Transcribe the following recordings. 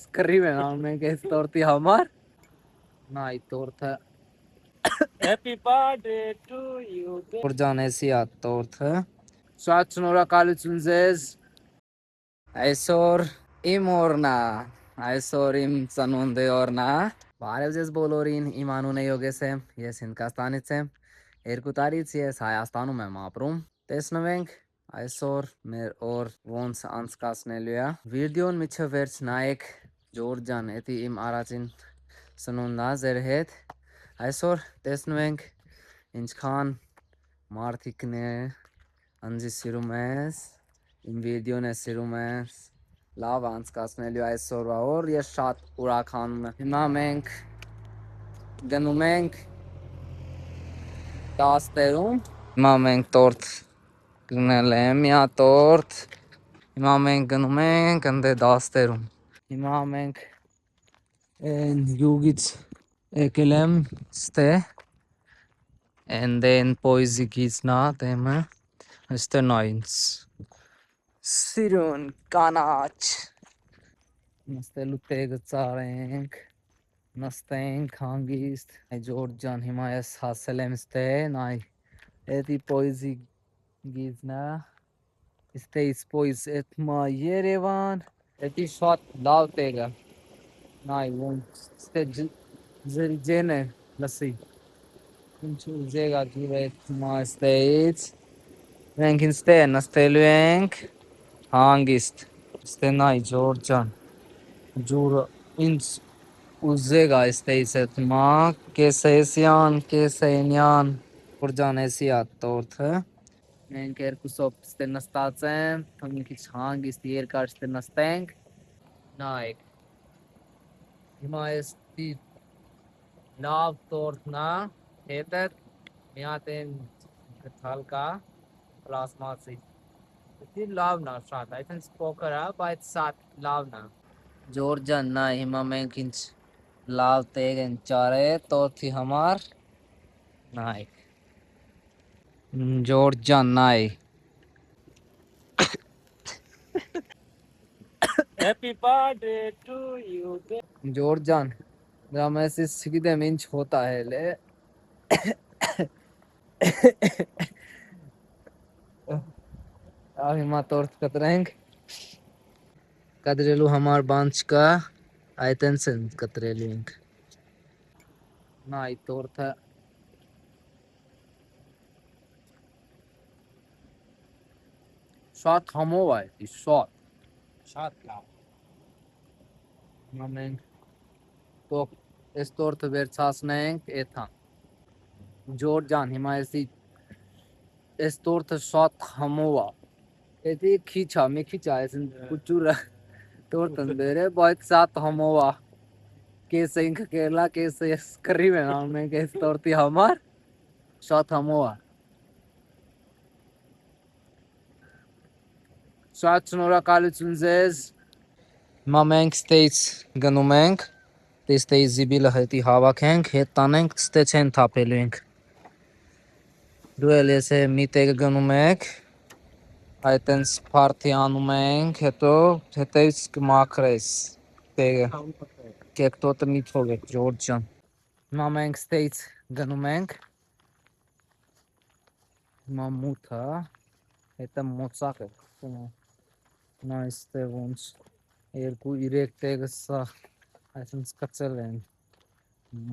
սկրիվ են անում ենք այս տորտի համար։ Նայ տորտը Happy birthday to you. Ջանեսի է տորտը։ Շատ շնորհակալություն ձեզ։ Այսօր իմ օրն է, այսօր իմ ծնունդի օրն է։ Բարև ձեզ բոլորին, իմ անունը Յոգես է, ես Հնդկաստանից եմ, 2 տարից ես Հայաստանում եմ ապրում, տեսնվենք այսօր մեր օր ոնց անցկացնելու է, վիդեոն միջև վերջ նայեք, Ջորջ ջան, էդի իմ առաջին սնունդն է ձեր հետ, այսօր տեսնվենք ինչքան մարդիկն է, ընձի սիրում ես, իմ վիդեոն է սիրում ես, լավ անցկացնելու այսօրվա օր, ես շատ ուրախանում եմ։ Հիմա մենք գնում ենք դաստերում։ Հիմա մենք տորտ գնել եմ, մի հատ տորտ։ Հիմա մենք գնում ենք ընդ դաստերում։ Հիմա մենք են յուգից եկել եմ ստե and then պոյզիկից նա դեմը այստեղ նայինց սիրուն կանաչ նստելու տեղը ծարենք նստենք հանգիստ Ջորջ ջան հիմա ես հասել եմ ստե նայ էդի պոյզիկից նա ստեից պոյզ էդմա Երևան էդի շատ լավ տեղը նայ ոնց ստե ձեն է լսի ինչու ձեգա ջուրը էդմա ստեից մենք ինստե նստելու ենք հանգիստ ստե նայ Ջորջ ջան ջուրը ինձ ուզեգ այստեից էդմա կեսեսյան կեսենյան Ջան էսի է տորթը մենք երկուսով ստե նստած եմ մի քիչ հանգիստ երկար ստե նստենք նայեք հիմա էստի լավ տորթն է հետը մի հատ են գտալ կա պլաստմասի էդի լավն է շատ այդպես փոքր է բայց շատ լավն է Ջորջ ջան նայ հիմա մենք ինչ լավ տեղ են ճարել տորթի համար նայ Ջորջ ջան նայ Happy birthday to you. Ջորջ ջան դրա մեզ չգիտեմ ինչ հոտ ահել է հիմա տորթ կտրենք կտրելու համար բան չկա այտենց են կտրելու ենք նայ տորթը շատ համով է էդի շատ լավ հիմա մենք այս տորթը վերցացնենք էթան Ջորջ ջան հիմա այս տորթը շատ համով է էդի քիչ է մի քիչ է այս կուճուրը տորթն բերե բայց շատ համով է կեսը ինքը կերլա կեսը ես սկրիվ են անում ենք այս տորթի համար շատ համով է շատ շնորհակալություն ձեզ հիմա մենք ստեից գնում ենք ստեից զիբիլը հետի հավաքենք հետ տանենք ստե չեն թափելու ենք դու էլ ես մի տեղ գնում եք այտենց փարթի անում ենք հետո հետևից կմաքրես տեղը կեկտոտը մի թողեք Ջորջ ջան հիմա մենք ստեից գնում ենք հիմա մութ է հետը մոծակ է նա այստեղ ոնց 2-3 տեղը սա այսինքն սկծել են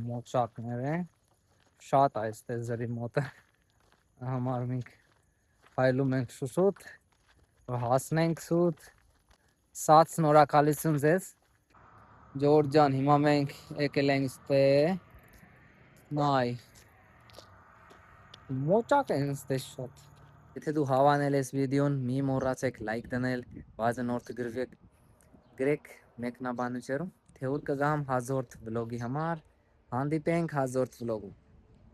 մոծակները շատ այստեղ զրի մոտը համար մենք փայլում ենք շուշոտ հասնենք սուտ շատ շնորհակալություն ձեզ Ջորջ ջան հիմա մենք եկել ենք ստե նայ մոծակ են ստե շատ եթե դու հավանել ես վիդեոն մի մոռացեք լայք դնել բաժան օրը գրեք մեկնաբանությունում թե ուր կգամ հազորդ վլոգի համար հանդիպենք հազորդ վլոգում